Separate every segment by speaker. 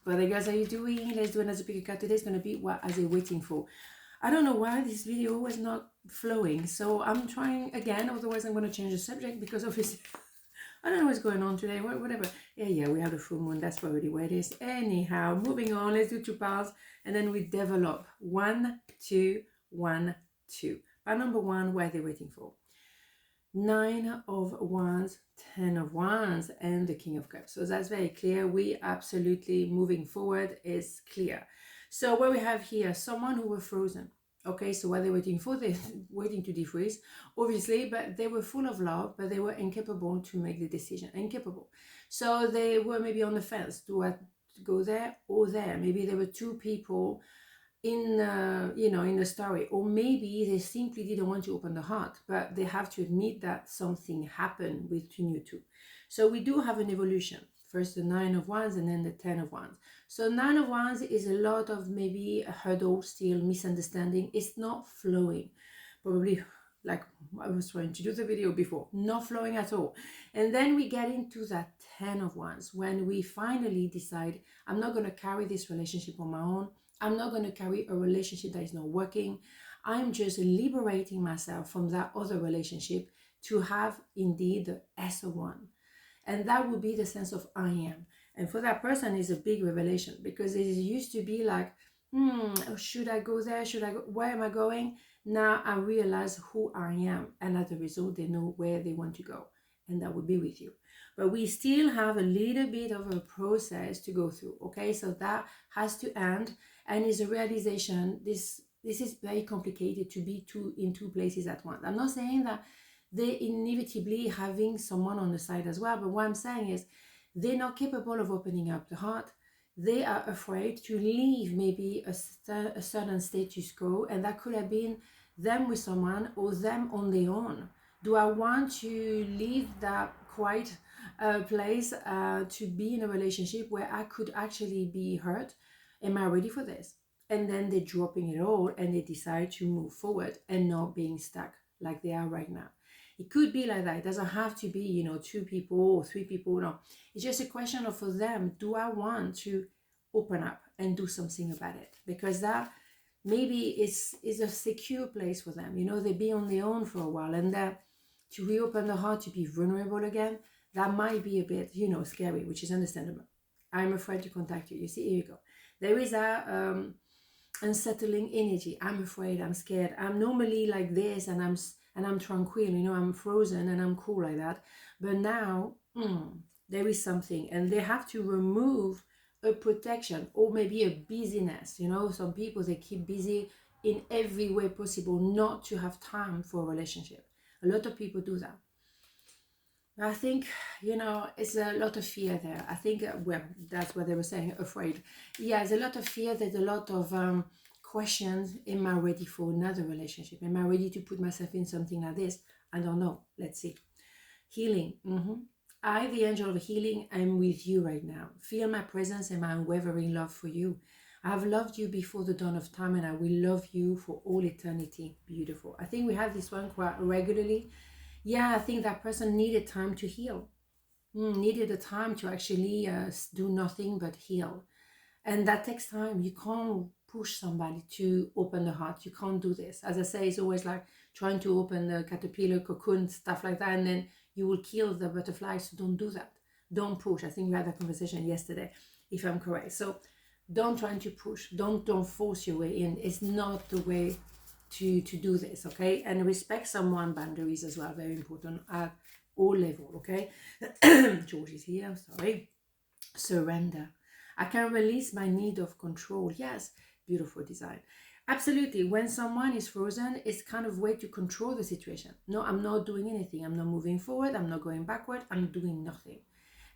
Speaker 1: Brother guys, how you doing? Let's do another pick a card. Today's going to be what are they waiting for? I don't know why this video was not flowing. So I'm trying again. Otherwise, I'm going to change the subject because obviously I don't know what's going on today. Whatever. Yeah, we have the full moon. That's probably where it is. Anyhow, moving on. Let's do 2 piles. And then we develop. 1, 2, 1, 2. Pile number 1, what are they waiting for? 9 of Wands, 10 of Wands, and the King of Cups. So that's very clear. We absolutely moving forward is clear. So what we have here, someone who were frozen. Okay, so what they're waiting for, they're waiting to defreeze, obviously, but they were full of love, but they were incapable to make the decision. Incapable. So they were maybe on the fence. Do I go there or there? Maybe there were 2 people in in the story, or maybe they simply didn't want to open the heart, but they have to admit that something happened between you 2. So we do have an evolution. First the 9 of Wands and then the 10 of Wands. So 9 of Wands is a lot of maybe a hurdle, still misunderstanding. It's not flowing, probably like I was trying to do the video before, not flowing at all. And then we get into that 10 of Wands when we finally decide, I'm not going to carry this relationship on my own. I'm not going to carry a relationship that is not working. I'm just liberating myself from that other relationship to have indeed the S1. And that would be the sense of I am. And for that person is a big revelation, because it used to be like, should I go there? Should I go? Where am I going? Now I realize who I am. And as a result, they know where they want to go. And that would be with you. But we still have a little bit of a process to go through. Okay, so that has to end. And is a realization, this is very complicated to be in 2 places at once. I'm not saying that they inevitably having someone on the side as well, but what I'm saying is they're not capable of opening up the heart. They are afraid to leave maybe a certain status quo, and that could have been them with someone or them on their own. Do I want to leave that quiet place to be in a relationship where I could actually be hurt? Am I ready for this? And then they're dropping it all and they decide to move forward and not being stuck like they are right now. It could be like that. It doesn't have to be, 2 people or 3 people. No, it's just a question of for them, do I want to open up and do something about it? Because that maybe is a secure place for them. They've been on their own for a while, and that to reopen the heart, to be vulnerable again, that might be a bit, scary, which is understandable. I'm afraid to contact you. You see, here you go. There is a unsettling energy. I'm afraid, I'm scared. I'm normally like this, and I'm tranquil, I'm frozen and I'm cool like that. But now there is something, and they have to remove a protection or maybe a busyness. Some people, they keep busy in every way possible not to have time for a relationship. A lot of people do that. I think, it's a lot of fear there. I think, that's what they were saying, afraid. Yeah, there's a lot of fear. There's a lot of questions. Am I ready for another relationship? Am I ready to put myself in something like this? I don't know. Let's see. Healing. I, the angel of healing, am with you right now. Feel my presence and my unwavering love for you. I have loved you before the dawn of time, and I will love you for all eternity. Beautiful. I think we have this one quite regularly. Yeah, I think that person needed time to heal. Needed a time to actually do nothing but heal. And that takes time. You can't push somebody to open the heart. You can't do this. As I say, it's always like trying to open the caterpillar cocoon, stuff like that, and then you will kill the butterfly. So don't do that. Don't push. I think we had that conversation yesterday, if I'm correct. So don't try to push. Don't force your way in. It's not the way to do this, okay? And respect someone's boundaries as well. Very important at all levels, okay? George is here. I'm sorry. Surrender. I can release my need of control. Yes, beautiful design. Absolutely. When someone is frozen, it's kind of way to control the situation. No, I'm not doing anything. I'm not moving forward. I'm not going backward. I'm doing nothing.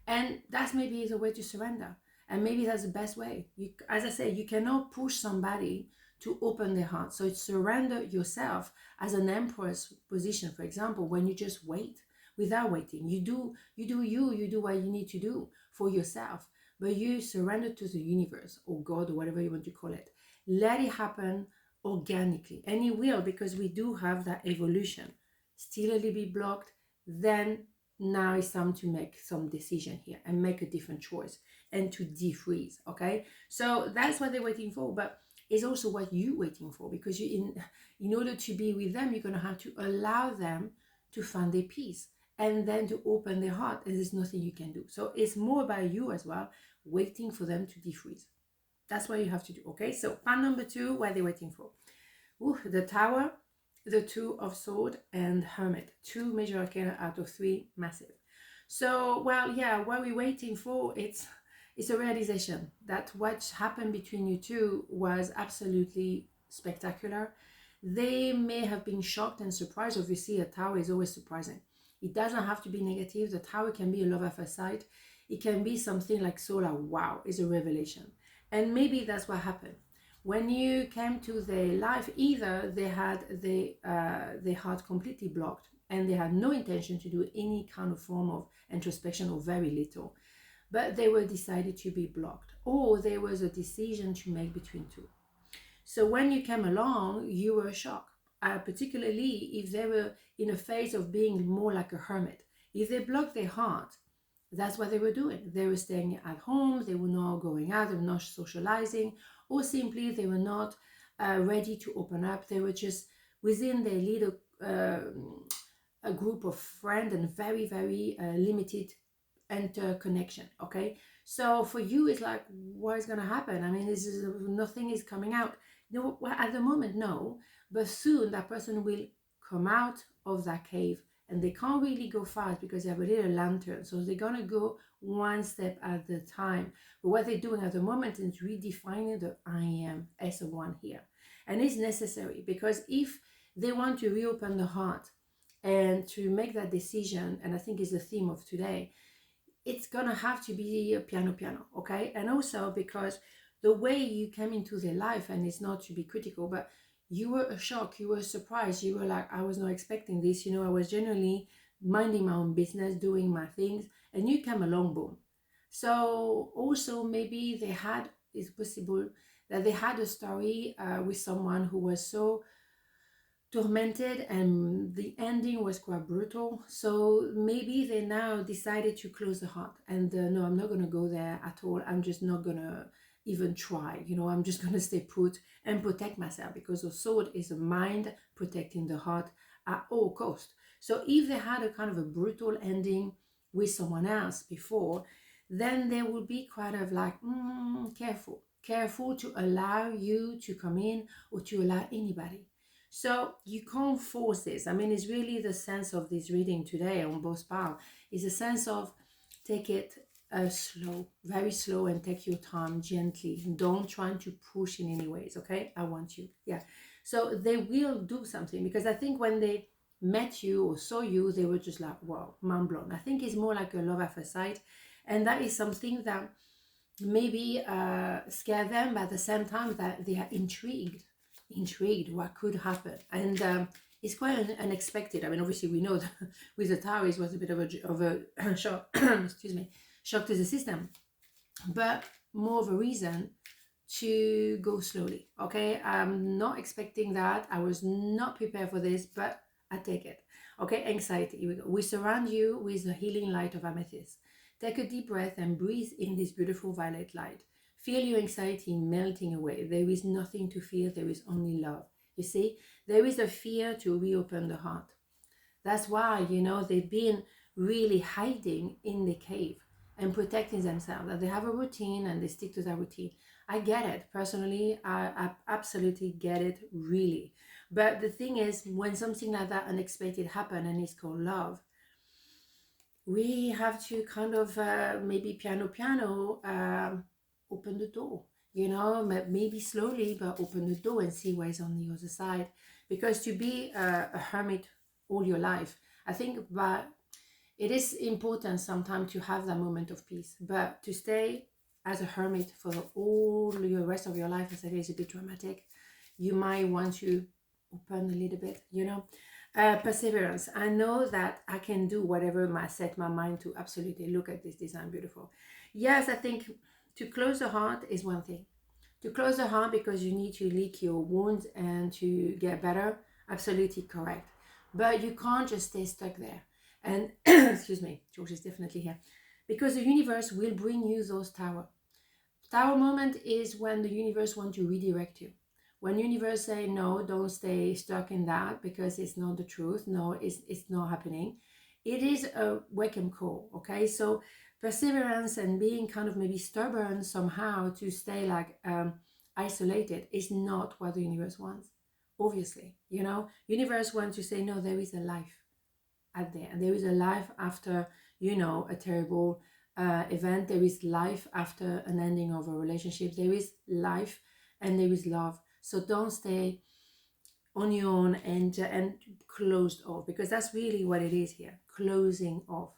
Speaker 1: And that's maybe the way to surrender. And maybe that's the best way. As I say, you cannot push somebody to open their heart. So it's surrender yourself as an empress position, for example, when you just wait without waiting. You do what you need to do for yourself. But you surrender to the universe or God or whatever you want to call it. Let it happen organically. And it will, because we do have that evolution. Still a little bit blocked. Then now it's time to make some decision here and make a different choice. and to defreeze. Okay, so that's what they're waiting for, but it's also what you're waiting for, because you in order to be with them, you're going to have to allow them to find their peace and then to open their heart, and there's nothing you can do. So it's more about you as well, waiting for them to defreeze. That's what you have to do. Okay, so part number 2, what they're waiting for. Ooh, the Tower, the Two of Swords, and Hermit. 2 major arcana out of 3 massive. So, well, yeah, what we're waiting for, it's a realization that what happened between you two was absolutely spectacular. They may have been shocked and surprised. Obviously, a Tower is always surprising. It doesn't have to be negative. The Tower can be a love at first sight. It can be something like so like, wow, it's a revelation. And maybe that's what happened. When you came to their life, either they had their heart completely blocked and they had no intention to do any kind of form of introspection, or very little, but they were decided to be blocked, or there was a decision to make between two. So when you came along, you were shocked, particularly if they were in a phase of being more like a hermit. If they blocked their heart, that's what they were doing. They were staying at home, they were not going out, they were not socializing, or simply they were not ready to open up. They were just within their little a group of friends and very, very limited interconnection. Okay, so for you, it's like, what is going to happen? I mean, nothing is coming out. No, well, at the moment, no, but soon that person will come out of that cave, and they can't really go fast because they have a little lantern, so they're gonna go one step at a time. But what they're doing at the moment is redefining the I am as a one here, and it's necessary, because if they want to reopen the heart and to make that decision, and I think is the theme of today, it's gonna have to be a piano, okay? And also because the way you came into their life, and it's not to be critical, but you were a shock, you were surprised, you were like, I was not expecting this, you know, I was generally minding my own business, doing my things, and you came along, boom. So also maybe they had, it's possible that they had a story with someone who was so tormented and the ending was quite brutal, so maybe they now decided to close the heart and no, I'm not going to go there at all, I'm just not going to even try, you know, I'm just going to stay put and protect myself, because the sword is a mind protecting the heart at all cost. So if they had a kind of a brutal ending with someone else before, then they would be quite of like careful to allow you to come in or to allow anybody. So you can't force this. I mean, it's really the sense of this reading today on both parts is a sense of take it slow, very slow, and take your time gently. Don't try to push in any ways, okay? I want you, yeah. So they will do something, because I think when they met you or saw you, they were just like, wow, mind blown. I think it's more like a love at first sight, and that is something that maybe scare them, but at the same time that they are intrigued what could happen. And it's quite unexpected. I mean, obviously we know that with the Tower it was a bit of a shock excuse me, shock to the system, but more of a reason to go slowly. Okay, I'm not expecting that, I was not prepared for this, but I take it. Okay, anxiety, here we go. We surround you with the healing light of amethyst. Take a deep breath and breathe in this beautiful violet light. Feel your anxiety melting away. There is nothing to fear, there is only love. You see, there is a fear to reopen the heart. That's why, you know, they've been really hiding in the cave and protecting themselves. That they have a routine and they stick to that routine. I get it. Personally, I absolutely get it, really. But the thing is, when something like that unexpected happen and it's called love, we have to kind of maybe piano open the door, you know, maybe slowly, but open the door and see what is on the other side. Because to be a hermit all your life, I think, but it is important sometimes to have that moment of peace, but to stay as a hermit for all the rest of your life, I said, is a bit dramatic. You might want to open a little bit, you know. Perseverance. I know that I can do whatever I set my mind to. Absolutely. Look at this design, beautiful. Yes, I think to close the heart is one thing. To close the heart because you need to lick your wounds and to get better. Absolutely correct. But you can't just stay stuck there. And excuse me, George is definitely here. because the universe will bring you those tower moment is when the universe wants to redirect you. When universe say no, don't stay stuck in that because it's not the truth. No, it's not happening. It is a wake-up call. Okay, so perseverance and being kind of maybe stubborn somehow to stay like isolated is not what the universe wants. Obviously, you know, universe wants to say no. There is a life out there, and there is a life after, you know, a terrible event. There is life after an ending of a relationship. There is life, and there is love. So don't stay on your own and closed off, because that's really what it is here, closing off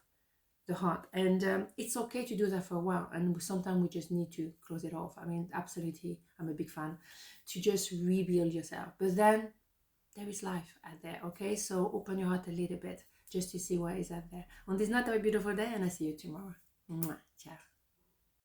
Speaker 1: the heart. And it's okay to do that for a while, and sometimes we just need to close it off. I mean, absolutely, I'm a big fan to just rebuild yourself. But then there is life out there. Okay, so open your heart a little bit just to see what is out there. On this not a beautiful day, and I see you tomorrow. Mwah. Ciao.